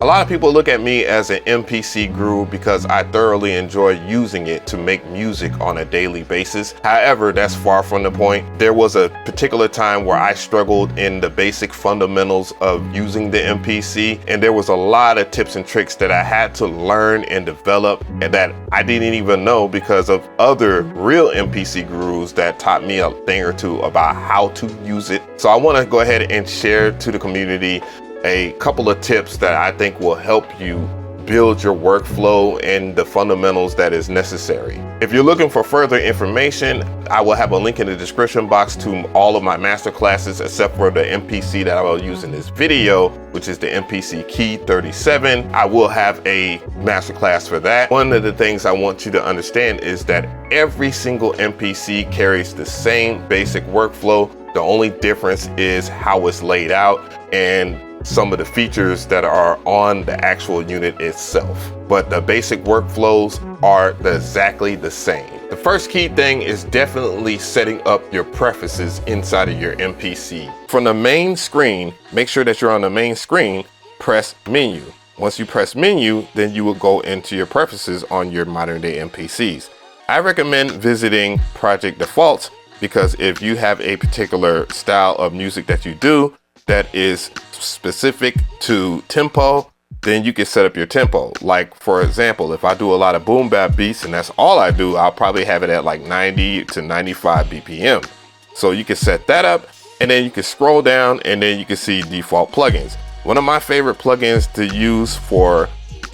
A lot of people look at me as an MPC guru because I thoroughly enjoy using it to make music on a daily basis. However, that's far from the point. There was a particular time where I struggled in the basic fundamentals of using the MPC, and there was a lot of tips and tricks that I had to learn and develop and that I didn't even know because of other real MPC gurus that taught me a thing or two about how to use it. So I want to go ahead and share to the community a couple of tips that I think will help you build your workflow and the fundamentals that is necessary. If you're looking for further information, I will have a link in the description box to all of my masterclasses except for the MPC that I will use in this video, which is the MPC Key 37. I will have a masterclass for that. One of the things I want you to understand is that every single MPC carries the same basic workflow. The only difference is how it's laid out and some of the features that are on the actual unit itself. But the basic workflows are exactly the same. The first key thing is definitely setting up your preferences inside of your MPC. From the main screen, make sure that you're on the main screen, press menu. Once you press menu, then you will go into your preferences on your modern day MPCs. I recommend visiting project defaults because if you have a particular style of music that you do that is specific to tempo, then you can set up your tempo. Like for example, if I do a lot of boom bap beats and that's all I do, I'll probably have it at like 90 to 95 BPM. So you can set that up and then you can scroll down and then you can see default plugins. One of my favorite plugins to use for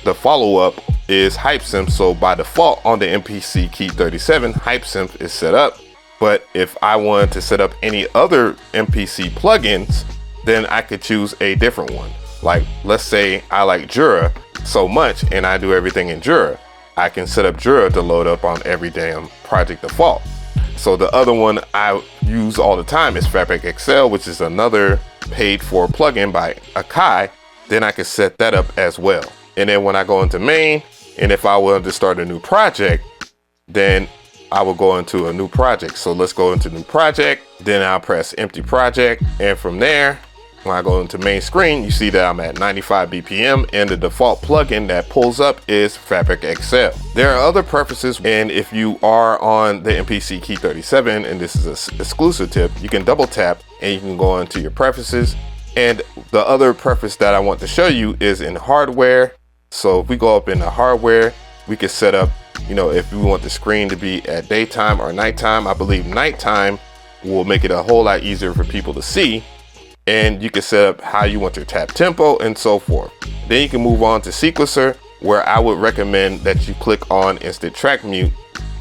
the follow-up is HypeSynth. So by default on the MPC Key 37, HypeSynth is set up. But if I wanted to set up any other MPC plugins, then I could choose a different one. Like let's say I like Jura so much and I do everything in Jura. I can set up Jura to load up on every damn project default. So the other one I use all the time is Fabric XL, which is another paid for plugin by Akai. Then I can set that up as well. And then when I go into main, and if I wanted to start a new project, then I will go into a new project. So let's go into new project. Then I'll press empty project. And from there, when I go into main screen, you see that I'm at 95 BPM and the default plugin that pulls up is Fabric XL. There are other preferences, and if you are on the MPC Key 37, and this is an exclusive tip, you can double tap and you can go into your preferences. And the other preference that I want to show you is in hardware. So if we go up in the hardware, we can set up, if we want the screen to be at daytime or nighttime. I believe nighttime will make it a whole lot easier for people to see. And you can set up how you want your tap tempo and so forth. Then you can move on to sequencer, where I would recommend that you click on instant track mute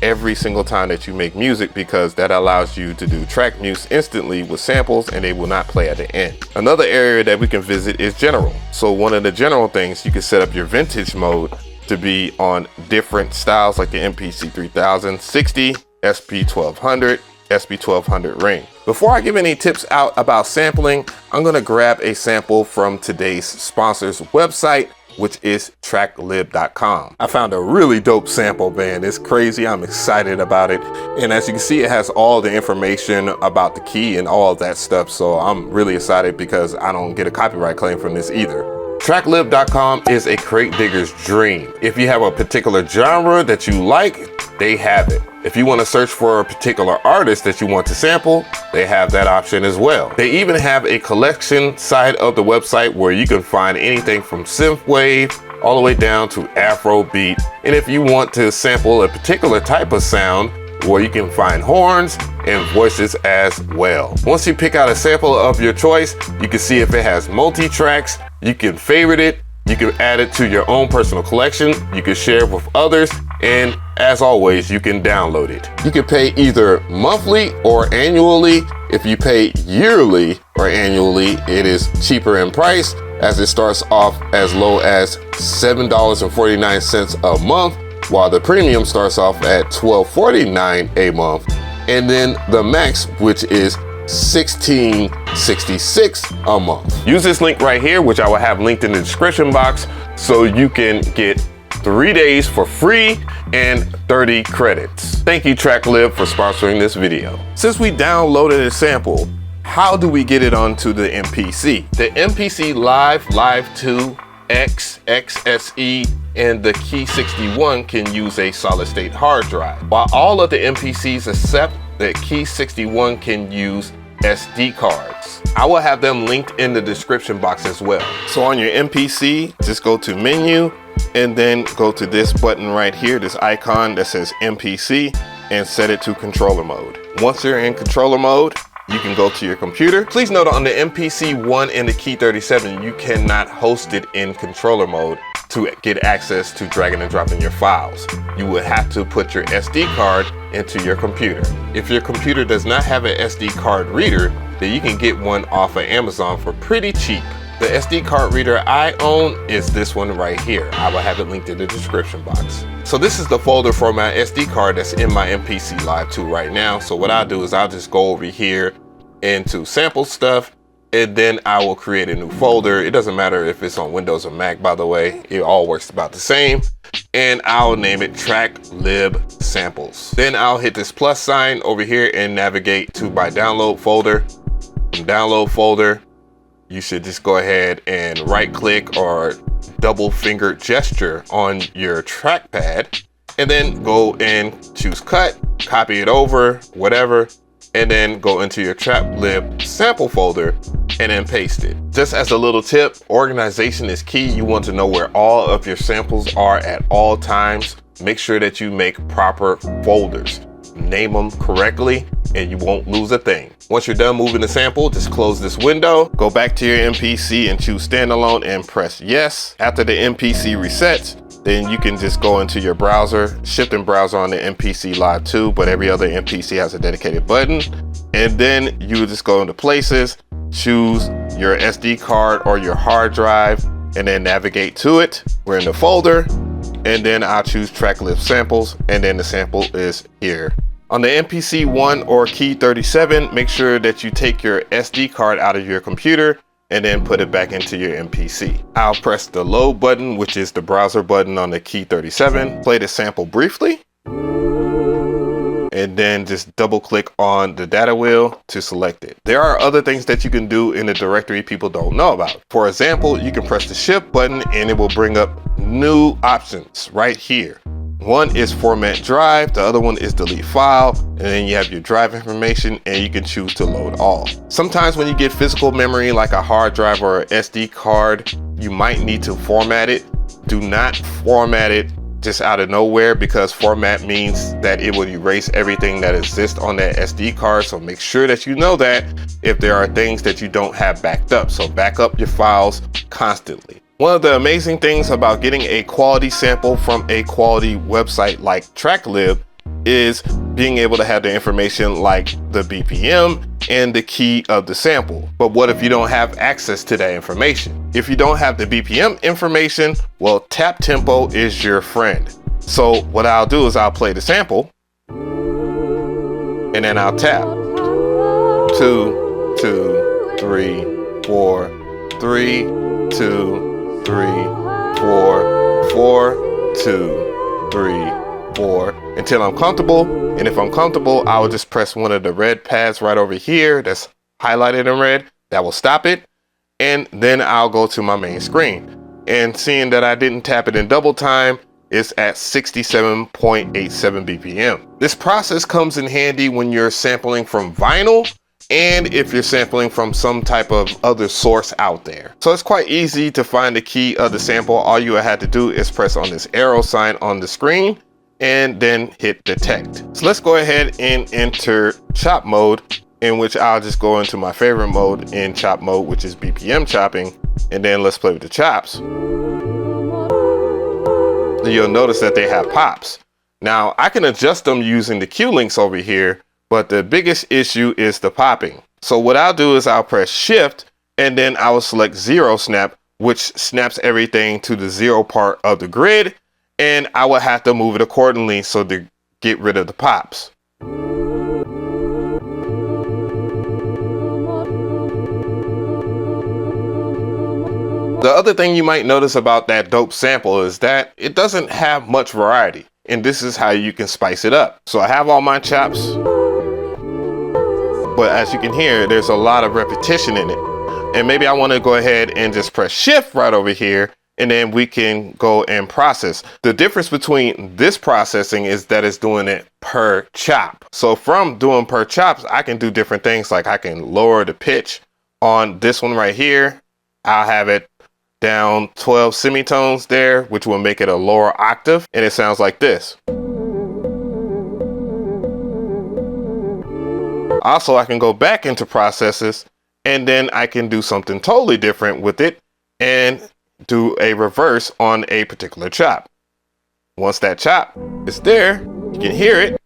every single time that you make music, because that allows you to do track mutes instantly with samples and they will not play at the end. Another area that we can visit is general. So one of the general things, you can set up your vintage mode to be on different styles like the MPC 3060, SP 1200, SP 1200 ring. Before I give any tips out about sampling, I'm gonna grab a sample from today's sponsor's website, which is tracklib.com. I found a really dope sample, man. It's crazy. I'm excited about it. And as you can see, it has all the information about the key and all of that stuff. So I'm really excited because I don't get a copyright claim from this either. Tracklib.com is a crate digger's dream. If you have a particular genre that you like, they have it. If you want to search for a particular artist that you want to sample, they have that option as well. They even have a collection side of the website where you can find anything from synthwave all the way down to Afrobeat. And if you want to sample a particular type of sound, where you can find horns and voices as well. Once you pick out a sample of your choice, you can see if it has multi-tracks, you can favorite it, you can add it to your own personal collection, you can share it with others, and as always, you can download it. You can pay either monthly or annually. If you pay yearly or annually, it is cheaper in price, as it starts off as low as $7.49 a month, while the premium starts off at $12.49 a month, and then the max, which is $16.66 a month. Use this link right here, which I will have linked in the description box, so you can get 3 days for free and 30 credits. Thank you, TrackLib, for sponsoring this video. Since we downloaded a sample, how do we get it onto the MPC? The MPC Live 2 X, XSE, and the Key 61 can use a solid state hard drive, while all of the MPCs except the Key 61 can use SD cards. I will have them linked in the description box as well. So on your MPC, just go to menu and then go to this button right here, this icon that says MPC, and set it to controller mode. Once you're in controller mode, you can go to your computer. Please note on the MPC 1 and the Key 37, you cannot host it in controller mode to get access to dragging and dropping your files. You would have to put your SD card into your computer. If your computer does not have an SD card reader, then you can get one off of Amazon for pretty cheap. The SD card reader I own is this one right here. I will have it linked in the description box. So this is the folder for my SD card that's in my MPC Live 2 right now. So what I'll do is I'll just go over here into sample stuff, and then I will create a new folder. It doesn't matter if it's on Windows or Mac, by the way, it all works about the same. And I'll name it track lib samples. Then I'll hit this plus sign over here and navigate to my download folder. From download folder, you should just go ahead and right click or double finger gesture on your trackpad, and then go and choose cut, copy it over, whatever, and then go into your trap lib sample folder and then paste it. Just as a little tip, organization is key. You want to know where all of your samples are at all times. Make sure that you make proper folders. Name them correctly and you won't lose a thing. Once you're done moving the sample, just close this window, go back to your MPC and choose standalone and press yes. After the MPC resets, then you can just go into your browser, shift and browser on the MPC Live 2, but every other MPC has a dedicated button. And then you just go into places, choose your SD card or your hard drive, and then navigate to it. We're in the folder, and then I'll choose track lib samples, and then the sample is here. On the MPC 1 or Key 37, make sure that you take your SD card out of your computer and then put it back into your MPC. I'll press the load button, which is the browser button on the Key 37, play the sample briefly, and then just double click on the data wheel to select it. There are other things that you can do in the directory people don't know about. For example, you can press the shift button and it will bring up new options right here. One is format drive, the other one is delete file, and then you have your drive information and you can choose to load all. Sometimes when you get physical memory like a hard drive or an SD card, you might need to format it. Do not format it just out of nowhere, because format means that it will erase everything that exists on that SD card. So make sure that you know that if there are things that you don't have backed up. So back up your files constantly. One of the amazing things about getting a quality sample from a quality website like TrackLib is being able to have the information like the BPM and the key of the sample. But what if you don't have access to that information? If you don't have the BPM information, well, tap tempo is your friend. So what I'll do is I'll play the sample and then I'll tap 2, 2, 3, 4, 3, 2, 3, 4, 4, 2, 3, 4 until I'm comfortable. And if I'm comfortable, I will just press one of the red pads right over here that's highlighted in red. That will stop it. And then I'll go to my main screen. And seeing that I didn't tap it in double time, it's at 67.87 BPM. This process comes in handy when you're sampling from vinyl and if you're sampling from some type of other source out there. So it's quite easy to find the key of the sample. All you had to do is press on this arrow sign on the screen and then hit detect. So let's go ahead and enter chop mode, in which I'll just go into my favorite mode in chop mode, which is BPM chopping. And then let's play with the chops. You'll notice that they have pops. Now I can adjust them using the Q links over here, but the biggest issue is the popping. So what I'll do is I'll press shift and then I will select zero snap, which snaps everything to the zero part of the grid. And I will have to move it accordingly so to get rid of the pops. The other thing you might notice about that dope sample is that it doesn't have much variety. And this is how you can spice it up. So I have all my chops, but as you can hear, there's a lot of repetition in it. And maybe I want to go ahead and just press shift right over here and then we can go and process. The difference between this processing is that it's doing it per chop. So from doing per chops, I can do different things, like I can lower the pitch on this one right here. I'll have it down 12 semitones there, which will make it a lower octave, and it sounds like this. Also, I can go back into processes, and then I can do something totally different with it and do a reverse on a particular chop. Once that chop is there, you can hear it.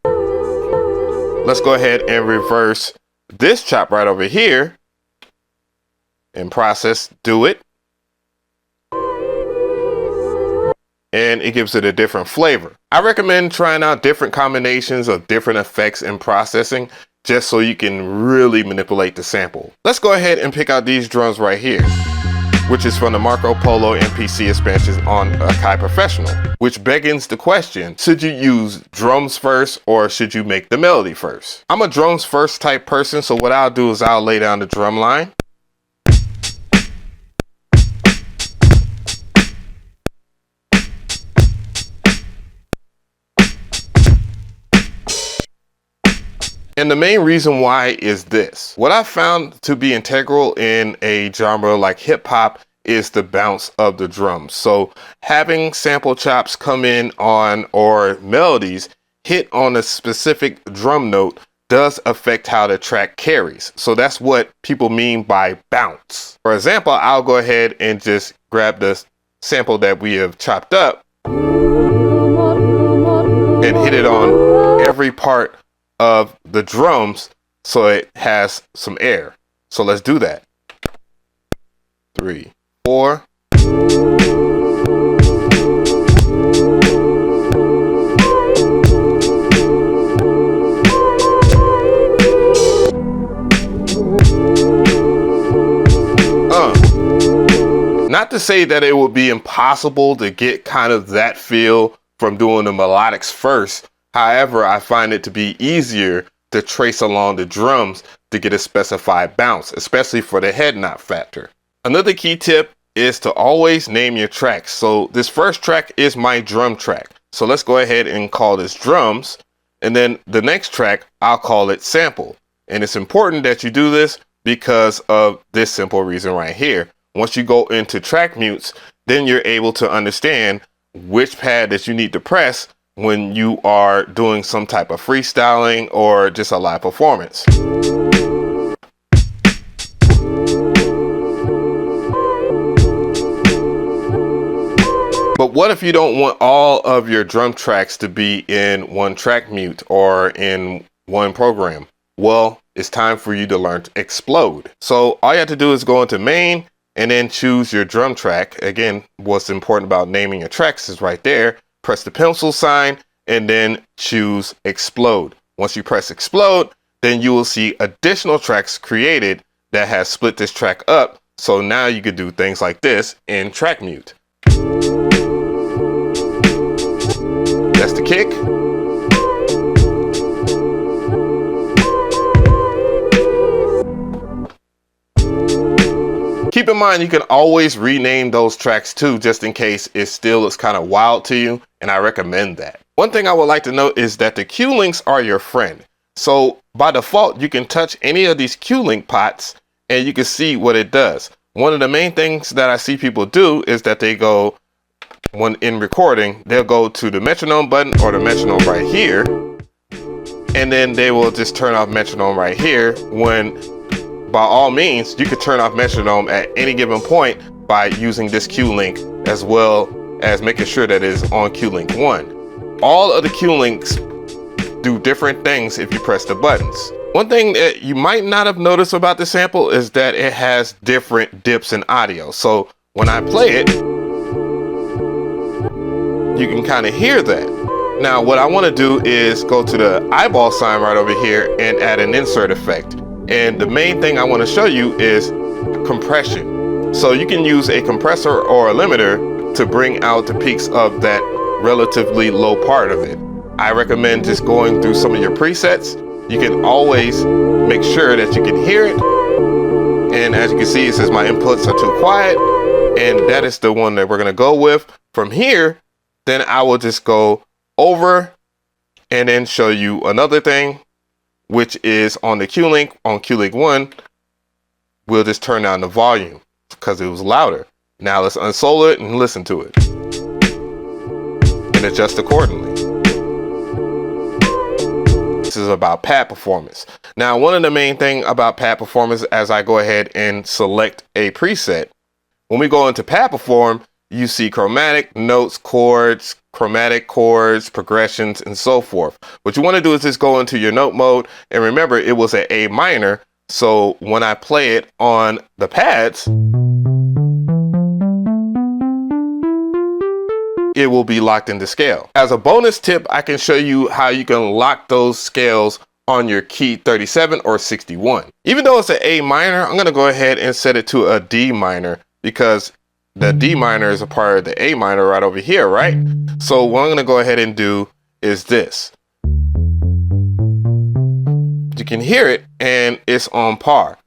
Let's go ahead and reverse this chop right over here and process, do it. And it gives it a different flavor. I recommend trying out different combinations of different effects in processing, just so you can really manipulate the sample. Let's go ahead and pick out these drums right here, which is from the Marco Polo MPC expansion on Akai Professional, which begs the question, should you use drums first or should you make the melody first? I'm a drums first type person, so what I'll do is I'll lay down the drum line. And the main reason why is this. What I found to be integral in a genre like hip hop is the bounce of the drums. So having sample chops come in on, or melodies hit on a specific drum note, does affect how the track carries. So that's what people mean by bounce. For example, I'll go ahead and just grab the sample that we have chopped up and hit it on every part of the drums so it has some air. So let's do that. 3, 4. Not to say that it would be impossible to get kind of that feel from doing the melodics first. However, I find it to be easier to trace along the drums to get a specified bounce, especially for the head nod factor. Another key tip is to always name your tracks. So this first track is my drum track. So let's go ahead and call this drums. And then the next track, I'll call it sample. And it's important that you do this because of this simple reason right here. Once you go into track mutes, then you're able to understand which pad that you need to press when you are doing some type of freestyling or just a live performance. But what if you don't want all of your drum tracks to be in one track mute or in one program? Well, it's time for you to learn to explode. So all you have to do is go into main and then choose your drum track. Again, what's important about naming your tracks is right there. Press the pencil sign and then choose explode. Once you press explode, then you will see additional tracks created that has split this track up. So now you could do things like this in track mute. That's the kick. Keep in mind, you can always rename those tracks too, just in case it still looks kind of wild to you, and I recommend that. One thing I would like to note is that the cue links are your friend. So by default, you can touch any of these cue link pots and you can see what it does. One of the main things that I see people do is that they go, when in recording, they'll go to the metronome button or the metronome right here, and then they will just turn off metronome right here, when by all means, you could turn off metronome at any given point by using this cue link, as well as making sure that it is on cue link 1. All of the cue links do different things if you press the buttons. One thing that you might not have noticed about the sample is that it has different dips in audio. So when I play it, you can kind of hear that. Now what I want to do is go to the eyeball sign right over here and add an insert effect. And the main thing I want to show you is compression. So you can use a compressor or a limiter to bring out the peaks of that relatively low part of it. I recommend just going through some of your presets. You can always make sure that you can hear it. And as you can see, it says my inputs are too quiet. and that is the one that we're gonna go with. From here, then I will just go over and then show you another thing, which is on the Q link. On Q link 1, we'll just turn down the volume because it was louder. Now let's unsolo it and listen to it and adjust accordingly. This is about pad performance. Now, one of the main things about pad performance, as I go ahead and select a preset, when we go into pad perform, you see chromatic, notes, chords, chromatic chords, progressions, and so forth. What you want to do is just go into your note mode, and remember it was an A minor, so when I play it on the pads, it will be locked into scale. As a bonus tip, I can show you how you can lock those scales on your key 37 or 61. Even though it's an A minor, I'm gonna go ahead and set it to a D minor because the D minor is a part of the A minor right over here, right? So what I'm gonna go ahead and do is this. You can hear it and it's on par.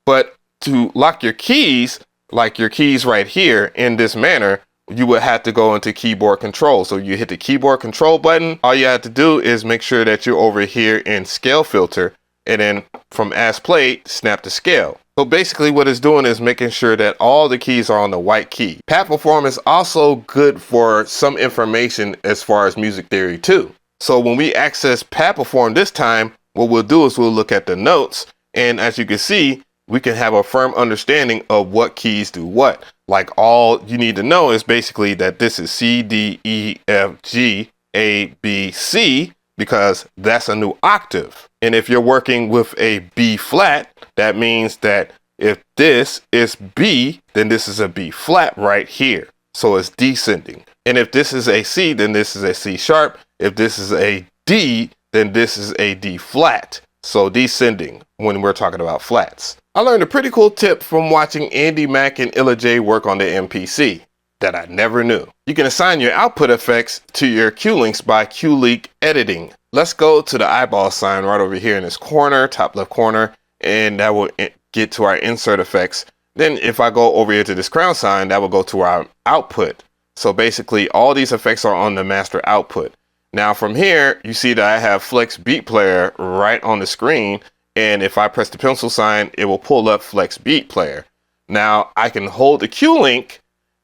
But to lock your keys, like your keys right here in this manner, you would have to go into keyboard control. So you hit the keyboard control button. All you have to do is make sure that you're over here in scale filter, and then from as played, snap to scale. So basically what it's doing is making sure that all the keys are on the white key. Pad perform is also good for some information as far as music theory too. So when we access pad perform this time, what we'll do is we'll look at the notes, and as you can see, we can have a firm understanding of what keys do what. Like, all you need to know is basically that this is C, D, E, F, G, A, B, C, because that's a new octave. And if you're working with a B flat, that means that if this is B, then this is a B flat right here. So it's descending. And if this is a C, then this is a C sharp. If this is a D, then this is a D flat. So descending when we're talking about flats. I learned a pretty cool tip from watching Andy Mack and Illa J work on the MPC that I never knew. You can assign your output effects to your Q links by Q link editing. Let's go to the eyeball sign right over here in this corner, top left corner, and that will get to our insert effects. Then if I go over here to this crown sign, that will go to our output. So basically all these effects are on the master output. Now from here, you see that I have Flex Beat Player right on the screen. And if I press the pencil sign, it will pull up Flex Beat Player. Now I can hold the Q link,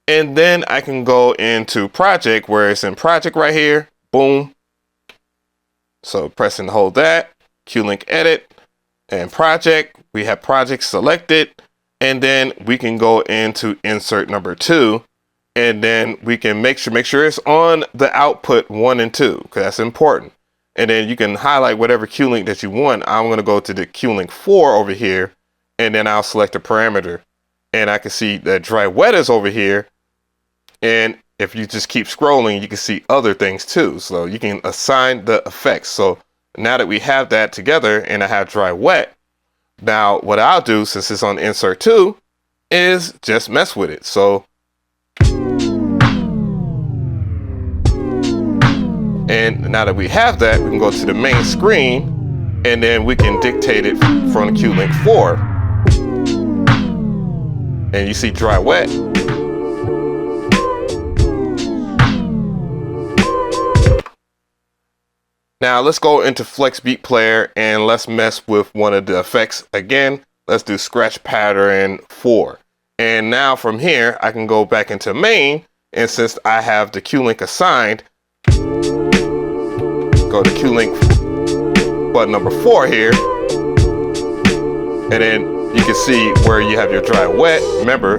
and then I can go into project where it's in project right here. Boom. So press and hold that, Q link edit, and project. We have project selected, and then we can go into insert number 2, and then we can make sure it's on the output 1 and 2, because that's important. And then you can highlight whatever Q link that you want. I'm going to go to the Q link 4 over here, and then I'll select a parameter, and I can see that dry wet is over here. And if you just keep scrolling, you can see other things too. So you can assign the effects. So now that we have that together and I have dry wet, now what I'll do, since it's on insert 2, is just mess with it. So and now that we have that, we can go to the main screen, and then we can dictate it from the Q link 4. And you see dry wet. Now let's go into Flex Beat Player and let's mess with one of the effects again. Let's do Scratch Pattern 4. And now from here, I can go back into main, and since I have the Q link assigned, go to Q link button number 4 here, and then you can see where you have your dry wet. Remember,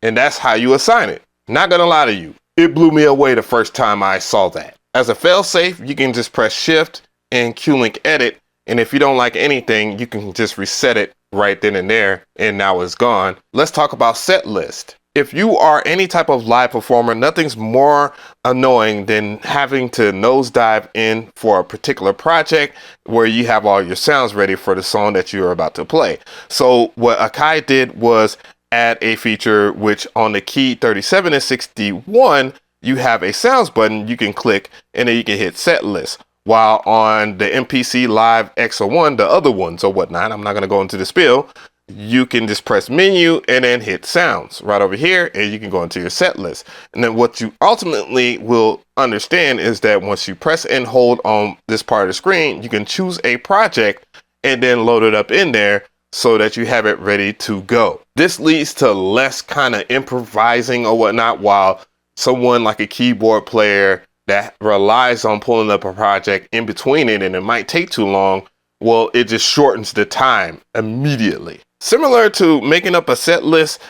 and that's how you assign it. Not gonna lie to you, it blew me away the first time I saw that. As a failsafe, you can just press Shift and Q link edit, and if you don't like anything, you can just reset it right then and there, and now it's gone. Let's talk about set list. If you are any type of live performer, nothing's more annoying than having to nosedive in for a particular project where you have all your sounds ready for the song that you're about to play. So what Akai did was add a feature which on the key 37 and 61, you have a sounds button you can click, and then you can hit set list. While on the MPC Live X01, the other ones or whatnot, I'm not going to go into the spiel, you can just press menu and then hit sounds right over here, and you can go into your set list. And then what you ultimately will understand is that once you press and hold on this part of the screen, you can choose a project and then load it up in there so that you have it ready to go. This leads to less kind of improvising or whatnot, while someone like a keyboard player that relies on pulling up a project in between it and it might take too long, well, it just shortens the time immediately. Similar to making up a set list,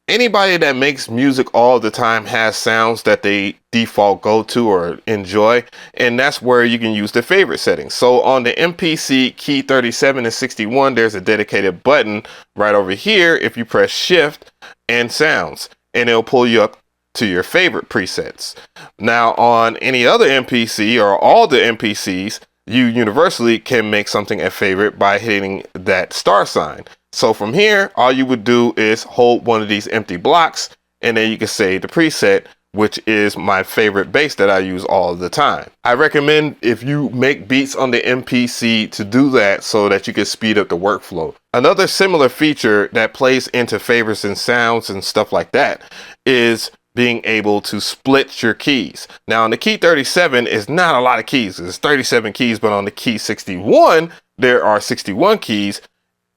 anybody that makes music all the time has sounds that they default go to or enjoy, and that's where you can use the favorite settings. So on the MPC Key 37 and 61, there's a dedicated button right over here. If you press Shift and Sounds, and it'll pull you up to your favorite presets. Now on any other MPC or all the MPCs, you universally can make something a favorite by hitting that star sign. So from here, all you would do is hold one of these empty blocks, and then you can save the preset, which is my favorite bass that I use all the time. I recommend, if you make beats on the MPC, to do that so that you can speed up the workflow. Another similar feature that plays into favorites and sounds and stuff like that is being able to split your keys. Now on the Key 37 is not a lot of keys. There's 37 keys, but on the Key 61, there are 61 keys,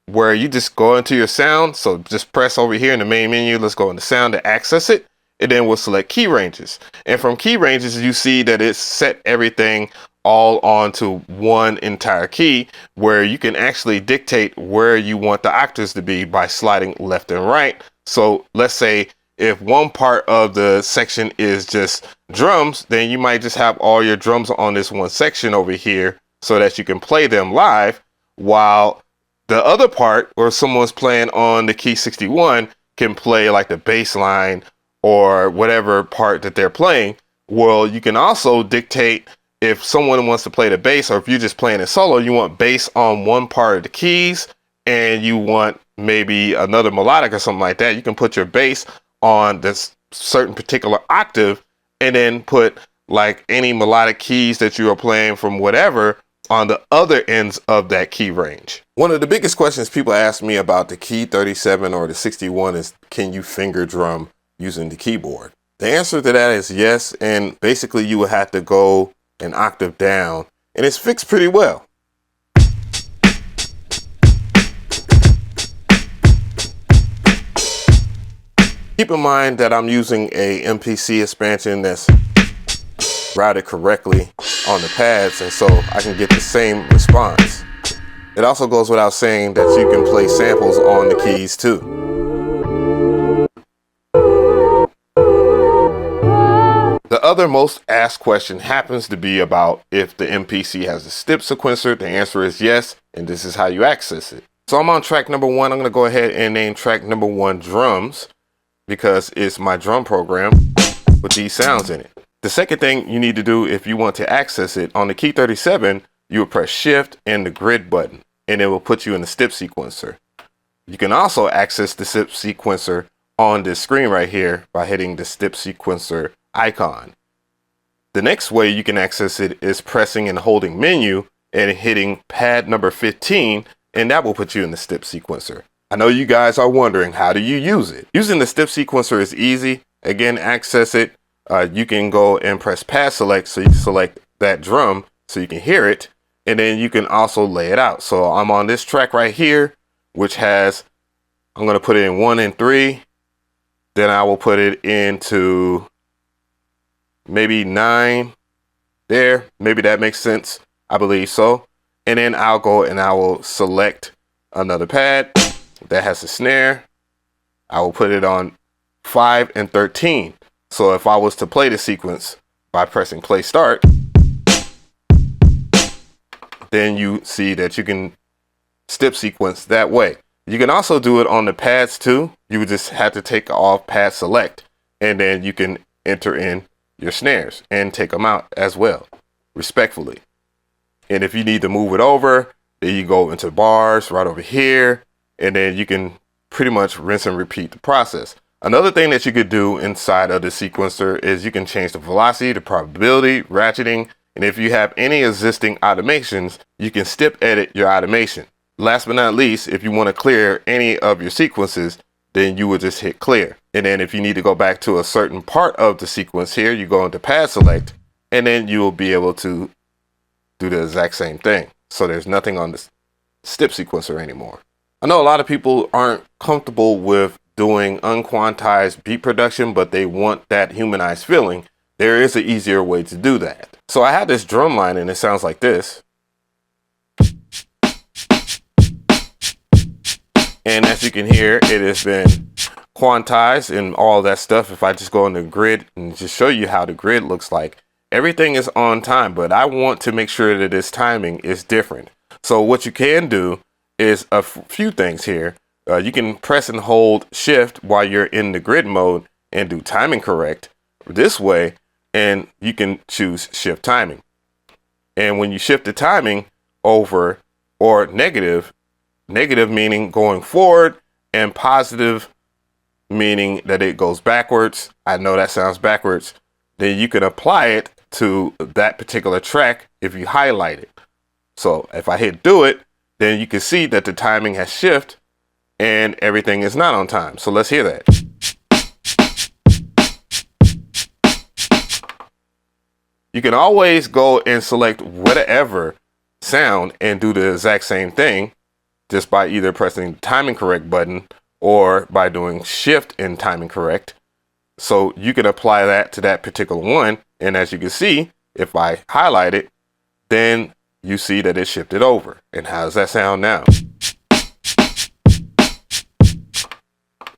where you just go into your sound. So just press over here in the main menu. Let's go into sound to access it. And then we'll select key ranges. And from key ranges, you see that it's set everything all onto one entire key, where you can actually dictate where you want the octaves to be by sliding left and right. So let's say if one part of the section is just drums, then you might just have all your drums on this one section over here so that you can play them live, while the other part, where someone's playing on the Key 61, can play like the bass line or whatever part that they're playing. Well, you can also dictate if someone wants to play the bass, or if you're just playing it solo, you want bass on one part of the keys and you want maybe another melodic or something like that. You can put your bass on this certain particular octave and then put like any melodic keys that you are playing from whatever on the other ends of that key range. One of the biggest questions people ask me about the Key 37 or the 61 is, can you finger drum using the keyboard? The answer to that is yes, and basically you would have to go an octave down, and it's fixed pretty well. Keep in mind that I'm using a MPC expansion that's routed correctly on the pads, and so I can get the same response. It also goes without saying that you can play samples on the keys too. The other most asked question happens to be about if the MPC has a step sequencer. The answer is yes, and this is how you access it. So I'm on track number 1. I'm going to go ahead and name track number 1 drums, because it's my drum program with these sounds in it. The second thing you need to do if you want to access it, on the Key 37, you will press Shift and the grid button, and it will put you in the step sequencer. You can also access the step sequencer on this screen right here by hitting the step sequencer icon. The next way you can access it is pressing and holding menu and hitting pad number 15, and that will put you in the step sequencer. I know you guys are wondering, how do you use it? Using the step sequencer is easy. Again, access it. You can go and press pad select, so you select that drum so you can hear it, and then you can also lay it out. So I'm on this track right here, which has, I'm going to put it in 1 and 3. Then I will put it into maybe 9 there. Maybe that makes sense. I believe so. And then I'll go and I will select another pad that has a snare. I will put it on 5 and 13. So if I was to play the sequence by pressing play start, then you see that you can step sequence that way. You can also do it on the pads too. You would just have to take off pad select, and then you can enter in your snares and take them out as well, respectfully. And if you need to move it over, then you go into bars right over here, and then you can pretty much rinse and repeat the process. Another thing that you could do inside of the sequencer is you can change the velocity, the probability, ratcheting, And if you have any existing automations, you can step edit your automation. Last but not least, if you want to clear any of your sequences, then you would just hit clear. And then if you need to go back to a certain part of the sequence here, you go into pad select, and then you will be able to do the exact same thing. So there's nothing on the step sequencer anymore. I know a lot of people aren't comfortable with doing unquantized beat production, but they want that humanized feeling. There is an easier way to do that. So I have this drum line and it sounds like this. And as you can hear, it has been quantized and all that stuff. If I just go on the grid and just show you how the grid looks like, everything is on time, but I want to make sure that this timing is different. So what you can do is a few things here. You can press and hold shift while you're in the grid mode and do timing correct this way, and you can choose shift timing. And when you shift the timing over, or negative meaning going forward, and positive meaning that it goes backwards. I know that sounds backwards. Then you can apply it to that particular track if you highlight it. So if I hit do it, then you can see that the timing has shifted and everything is not on time. So let's hear that. You can always go and select whatever sound and do the exact same thing just by either pressing the timing correct button or by doing shift and timing correct. So you can apply that to that particular one. And as you can see, if I highlight it, then you see that it shifted over. And how does that sound now?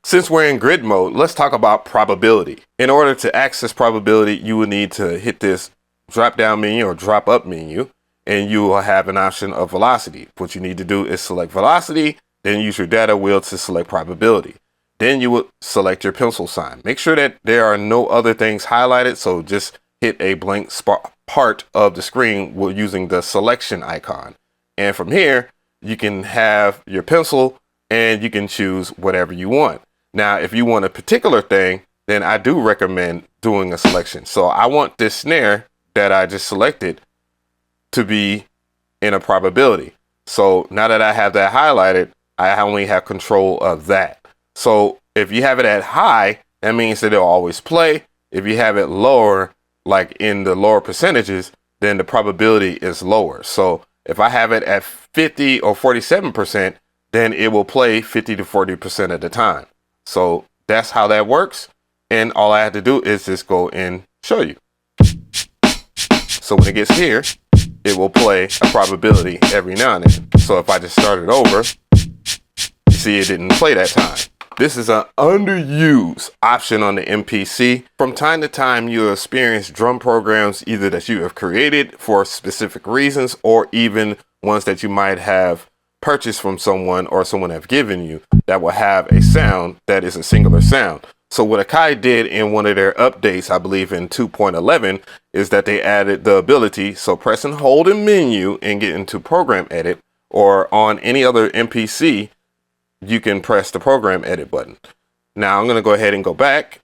Since we're in grid mode, let's talk about probability. In order to access probability, you will need to hit this drop down menu or drop up menu, and you will have an option of velocity. What you need to do is select velocity, then use your data wheel to select probability. Then you will select your pencil sign. Make sure that there are no other things highlighted, so just hit a blank part of the screen using the selection icon. And from here, you can have your pencil and you can choose whatever you want. Now, if you want a particular thing, then I do recommend doing a selection. So I want this snare that I just selected to be in a probability. So now that I have that highlighted, I only have control of that. So if you have it at high, that means that it'll always play. If you have it lower, like in the lower percentages, then the probability is lower. So if I have it at 50 or 47%, then it will play 50 to 40% of the time. So that's how that works. And all I have to do is just go and show you. So when it gets here, it will play a probability every now and then. So if I just start it over, you see it didn't play that time. This is an underused option on the MPC. From time to time, you'll experience drum programs either that you have created for specific reasons or even ones that you might have purchased from someone or someone have given you that will have a sound that is a singular sound. So what Akai did in one of their updates, I believe in 2.11, is that they added the ability, so press and hold a menu and get into program edit, or on any other MPC, you can press the program edit button. Now I'm going to go ahead and go back.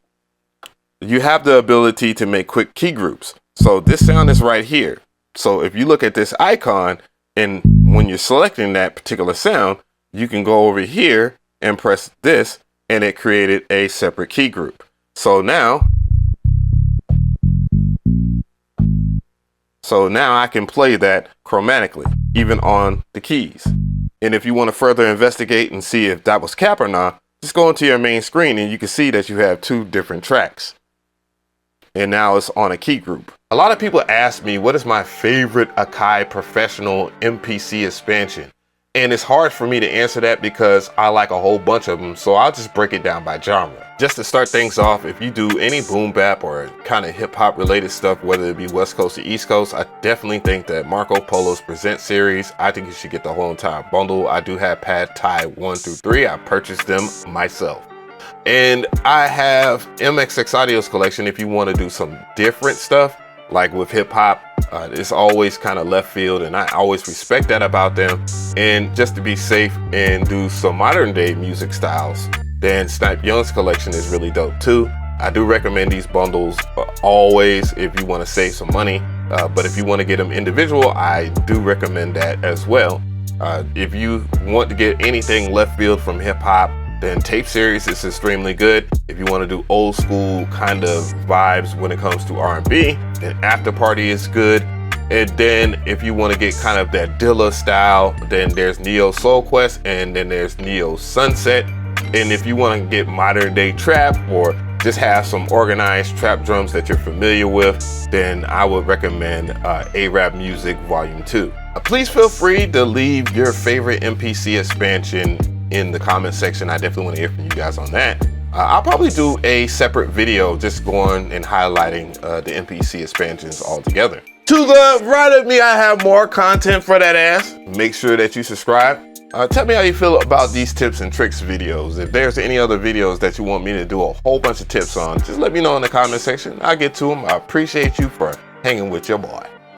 You have the ability to make quick key groups. So this sound is right here. So if you look at this icon, and when you're selecting that particular sound, you can go over here and press this, and it created a separate key group. So now I can play that chromatically, even on the keys. And if you want to further investigate and see if that was cap or not, just go into your main screen and you can see that you have two different tracks. And now it's on a key group. A lot of people ask me, what is my favorite Akai professional MPC expansion? And it's hard for me to answer that because I like a whole bunch of them. So I'll just break it down by genre. Just to start things off, if you do any boom bap or kind of hip hop related stuff, whether it be West Coast or East Coast, I definitely think that Marco Polo's Present series, I think you should get the whole entire bundle. I do have Pad Thai 1 through 3. I purchased them myself. And I have MXX Audio's collection if you want to do some different stuff, like with hip hop. It's always kind of left field, and I always respect that about them. And just to be safe and do some modern day music styles, then Snipe Young's collection is really dope too. I do recommend these bundles always if you want to save some money. But if you want to get them individual, I do recommend that as well. If you want to get anything left field from hip hop, then Tape Series is extremely good. If you want to do old school kind of vibes when it comes to R&B, then After Party is good. And then if you want to get kind of that Dilla style, then there's Neo Soul Quest, and then there's Neo Sunset. And if you want to get modern day trap or just have some organized trap drums that you're familiar with, then I would recommend A-Rap Music Volume 2. Please feel free to leave your favorite MPC expansion in the comment section. I definitely want to hear from you guys on that. I'll probably do a separate video just going and highlighting the MPC expansions all together. To the right of me, I have more content for that ass. Make sure that you subscribe. Tell me how you feel about these tips and tricks videos. If there's any other videos that you want me to do a whole bunch of tips on, just let me know in the comment section. I'll get to them. I appreciate you for hanging with your boy.